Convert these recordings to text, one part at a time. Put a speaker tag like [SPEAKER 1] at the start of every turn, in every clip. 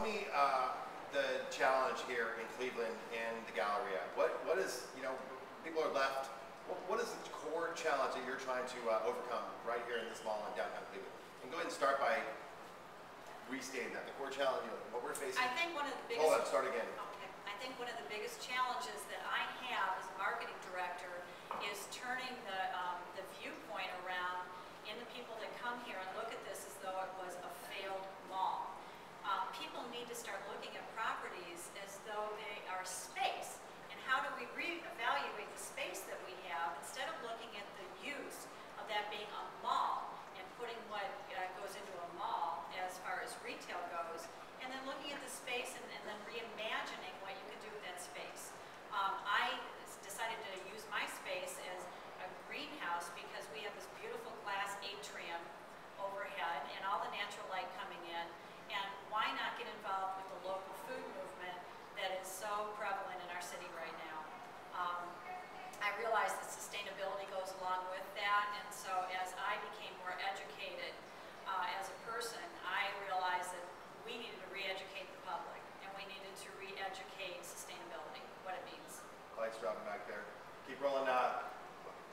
[SPEAKER 1] tell me the challenge here in Cleveland in the Galleria. What is, you know, people are left, what is the core challenge that you're trying to overcome right here in this mall in downtown Cleveland? And go ahead and start by restating that. The core challenge, you know, what we're facing.
[SPEAKER 2] I think one of the biggest...
[SPEAKER 1] Hold on, start again.
[SPEAKER 2] Okay. I think one of the biggest challenges that I have as a marketing director is turning the viewpoint around in the people that come here and look at this as though it was a failed mall. People need to start looking at properties as though they are space. And how do we reevaluate the space that we have instead of looking at the use of that being a mall and putting what goes into a mall as far as retail goes, and then looking at the space and then reimagining what you can do with that space. I decided to use my space as a greenhouse because we have this beautiful glass atrium overhead and all the natural light coming in. And why not get involved with the local food movement that is so prevalent in our city right now? I realize that sustainability goes along with that, and so as I became more educated as a person, I realized that we needed to re-educate the public, and we needed to re-educate sustainability, what it means.
[SPEAKER 1] Lights dropping back there. Keep rolling.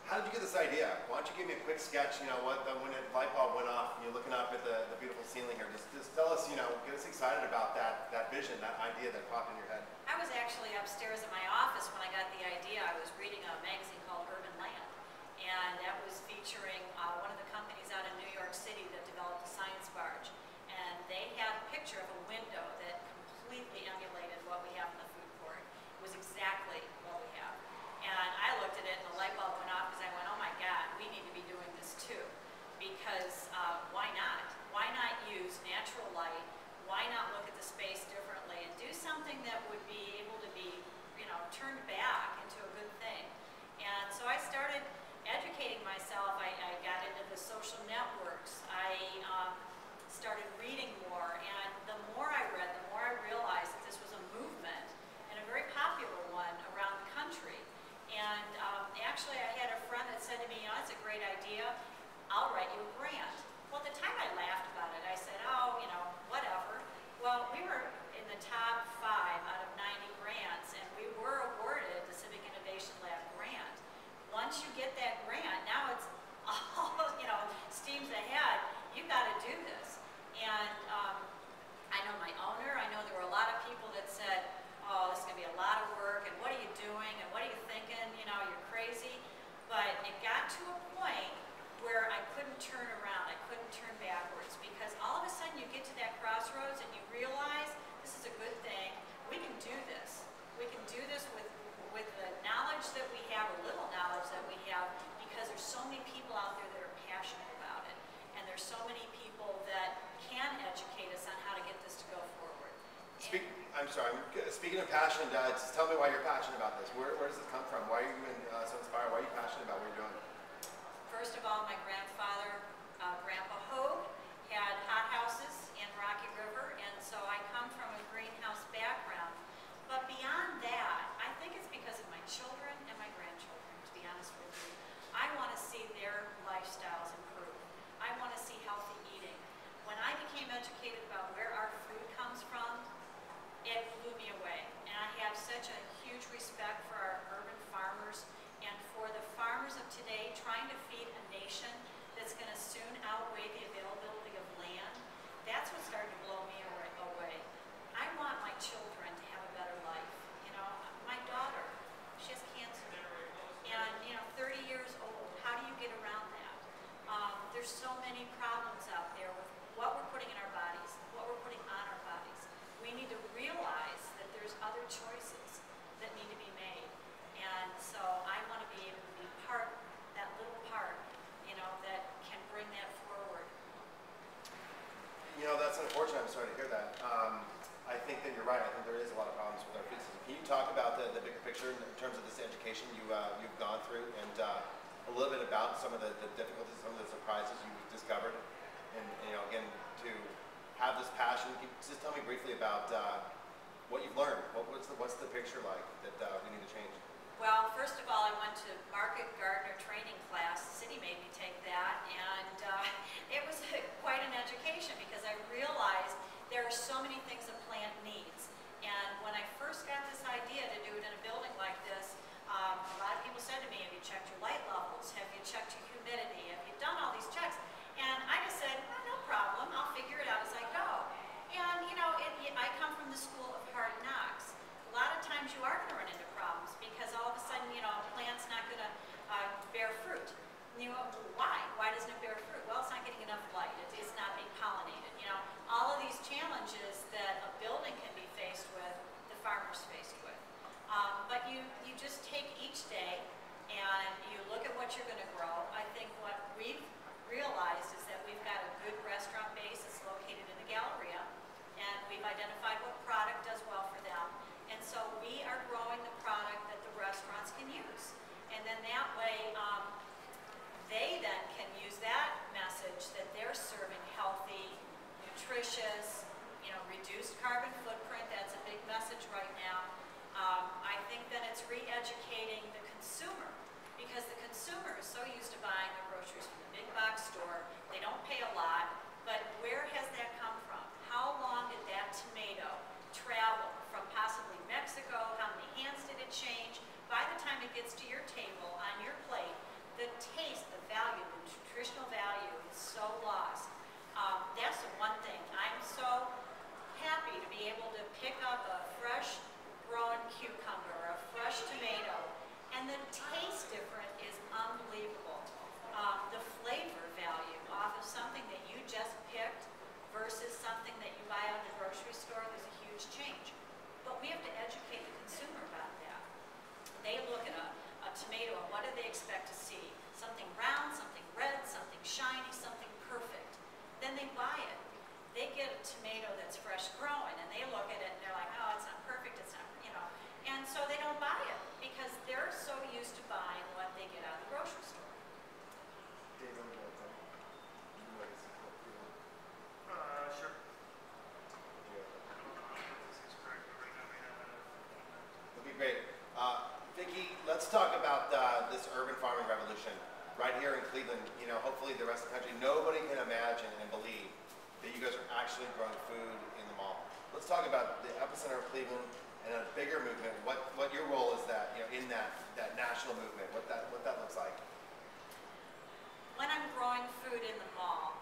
[SPEAKER 1] How did you get this idea? Why don't you give me a quick sketch, you know, when the light bulb went off and you're looking up at the beautiful ceiling here. Just tell us, you know, get us excited about that vision, that idea that popped in your head.
[SPEAKER 2] I was actually upstairs in my office when I got the idea. I was reading a magazine called Urban Land, and that was featuring one of the companies out in New York City that developed a science barge. And they had a picture of a window that completely emulated what we have in the food court. It was exactly what we have. And I looked at it and the light bulb went off because I went, oh my God, we need to be doing this too. Because why not? Why not use natural light? Why not look at the space differently and do something that would be able to be, you know, turned back into a good thing? And so I started educating myself. I got into the social networks. I started reading more. And the more I read, the more I realized that this was a movement and a very popular one around the country. And actually, I had a friend that said to me, you know, that's a great idea. I'll write you a grant. Well, at the time I laughed about it. I said, oh, you know, whatever. Well, we were in the top 5 out of 90 grants, and we were awarded the Civic Innovation Lab grant. Once you get that grant, now it's all, you know, steams ahead. You've got to do this. And I know my owner. I know there were a lot of people that said, oh, this is going to be a lot of work, and what are you doing, and what are you thinking, you know, you're crazy. But it got to a point where I couldn't turn around, I couldn't turn backwards, because all of a sudden you get to that crossroads and you realize this is a good thing, we can do this. We can do this with the knowledge that we have, or little knowledge that we have, because there's so many people out there that are passionate about it, and there's so many people that can educate us on how to get this to go forward.
[SPEAKER 1] I'm sorry, speaking of passion, just tell me why you're passionate about this. Where does this come from? Why are you so inspired? Why are you passionate about what you're doing?
[SPEAKER 2] First of all, my grandfather, Grandpa Hogue, had hothouses in Rocky River, and so I come from a greenhouse background. But beyond that, I think it's because of my children and my grandchildren, to be honest with you. I want to see their lifestyles improve. I want to see healthy eating. When I became educated about where our food comes from, it blew me away. And I have such a huge respect for our urban farmers and for the farmers of today trying to feed a nation that's going to soon outweigh the availability of land. That's what started to blow me away. I want my children to have a better life. You know, my daughter, she has cancer. And, you know, 30 years old, how do you get around that? There's so many problems out there with what we're putting in our bodies, what we're putting on our bodies. We need to realize that there's other choices that need to be made. And so I want to be able to be part, that little part, you know, that can bring that forward.
[SPEAKER 1] You know, that's unfortunate. I'm sorry to hear that. I think that you're right. I think there is a lot of problems with our food system. Can you talk about the bigger picture in terms of this education you've gone through, and a little bit about some of the difficulties, some of the surprises you've discovered, and you know, again, to have this passion. Can you just tell me briefly about what you've learned? What's the picture like that we need to change?
[SPEAKER 2] Well, first of all, I went to market gardener training class. The city made me take that, and it was quite an education, because I realized There are so many things a plant needs. And when I first got this idea to do it in a building like this, a lot of people said to me, have you checked your light levels? Have you checked your humidity? Have you done all these checks? And I just said, oh, no problem, I'll figure it out as I go. And you know, I come from the school of hard knocks. A lot of times you are going to run into problems because all of a sudden, you know, a plant's not going to bear fruit. And you go, why? Why doesn't it bear fruit? Well, it's not getting enough light. It's not being pollinated. You know, all of these challenges that a building can be faced with, the farmer's faced with. But you just take each day and you look at what you're going to grow. I think what we've realized is that we've got a good restaurant base that's located in the Galleria, and we've identified what product does well for them. And so we are growing the product that the restaurants can use. And then that way, they then can use that message that they're serving healthy, nutritious, you know, reduced carbon footprint. That's a big message right now. I think that it's re-educating the consumer, because the consumer is so used to buying their groceries from the big box store. They don't pay a lot, but where has that come from? How long did that tomato travel from possibly Mexico? How many hands did it change? By the time it gets to your table, on your plate, the taste, the value, the nutritional value is so lost. That's the one thing. I'm so happy to be able to pick up a fresh grown cucumber, a fresh tomato, and the taste difference is unbelievable. The flavor value off of something that you just picked versus something that you buy out of the grocery store, there's a huge change. But we have to educate the consumer about that. They look at a tomato and what do they expect to see? Something round, something red, something shiny, something perfect. Then they buy it. They get a tomato that's fresh growing and they look at it and they're like, oh, it's not perfect, it's not, you know. And so they don't buy it because they're so used to buying what they get out of the grocery store.
[SPEAKER 3] Sure.
[SPEAKER 1] That'd be great. Vicki, let's talk about this urban farming revolution right here in Cleveland. You know, hopefully the rest of the country, nobody can imagine and believe that you guys are actually growing food in the mall. Let's talk about the epicenter of Cleveland and a bigger movement. What your role is that, you know, in that national movement, what that looks like.
[SPEAKER 2] When I'm growing food in the mall,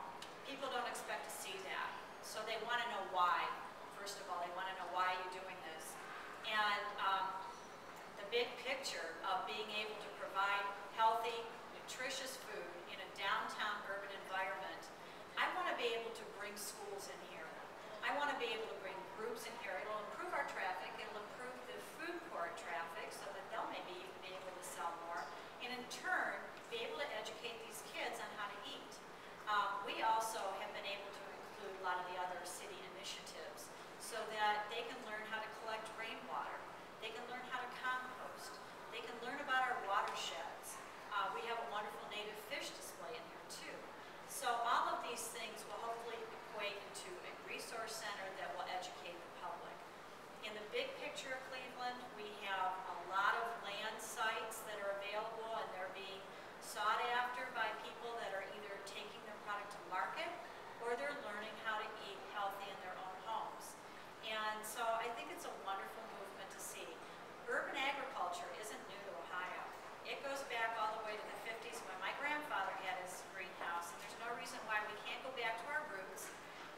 [SPEAKER 2] people don't expect to see that. So they want to know why. First of all, they want to know why you're doing this. And the big picture of being able to provide healthy, nutritious food in a downtown urban environment, I want to be able to bring schools in here. I want to be able to bring groups in here. It'll improve our traffic. It'll improve the food court traffic so that they'll maybe even be able to sell more. And in turn, be able to educate these kids on how to eat. We also have been able to include a lot of the other city initiatives so that they can learn how to collect rainwater. They can learn how to compost. They can learn about our watersheds. We have a wonderful native fish display in here too. So all of these things will hopefully equate into a resource center that will educate the public. In the big picture of Cleveland, we have a lot of land sites that are available and they're being sought after by people that are either taking their product to market or they're learning how to eat healthy in their own homes. And so I think it's a wonderful movement to see. Urban agriculture isn't new to Ohio. It goes back all the way to the 50s when my grandfather had his greenhouse, and there's no reason why we can't go back to our roots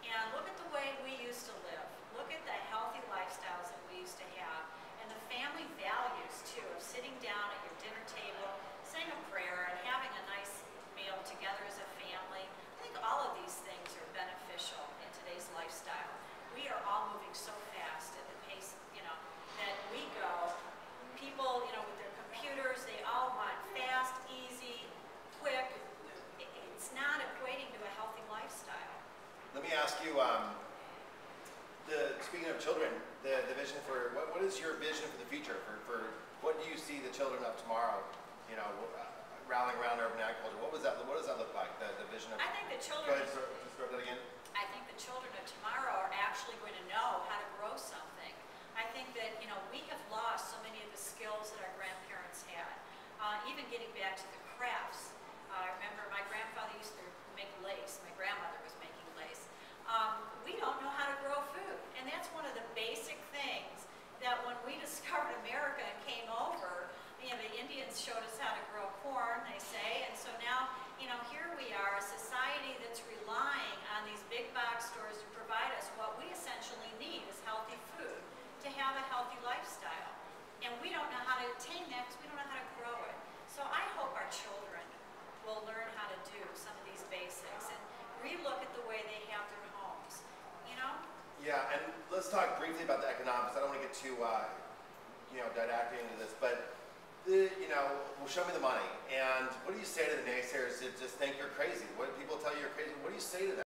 [SPEAKER 2] and look at the way we used to live. Look at the healthy lifestyles that we used to have, and the family values too, of sitting down at your dinner table, saying a prayer, and having a nice meal together as a family. I think all of these things are beneficial in today's lifestyle. We are all moving so fast at the pace, you know, that we go. People, you know, with their computers, they all want fast, easy, quick. It's not equating to a healthy lifestyle.
[SPEAKER 1] Let me ask you, speaking of children, the vision for, what is your vision for the future? For what do you see the children of tomorrow, you know, rallying around urban agriculture? What does that look like, the vision of?
[SPEAKER 2] I think the children.
[SPEAKER 1] Go ahead, start that again.
[SPEAKER 2] I think the children of tomorrow are actually going to know how to grow something. I think that, you know, we have lost so many of the skills that our grandparents had. Even getting back to the crafts. I remember my grandfather used to make lace. My grandmother was making lace. We don't know how to grow discovered America and came over, you know, the Indians showed us how to grow corn, they say, and so now, you know, here we are, a society that's relying on these big box stores to provide us what we essentially need is healthy food to have a healthy lifestyle. And we don't know how to attain that because we don't know how to grow it. So I hope our children will learn how to do some of these basics and relook at the way they have their homes, you know?
[SPEAKER 1] Yeah, and let's talk briefly about the economics. I don't want to get too, you know, didactic into this, but you know, well, show me the money. And what do you say to the naysayers that just think you're crazy? What people tell you you're crazy? What do you say to them?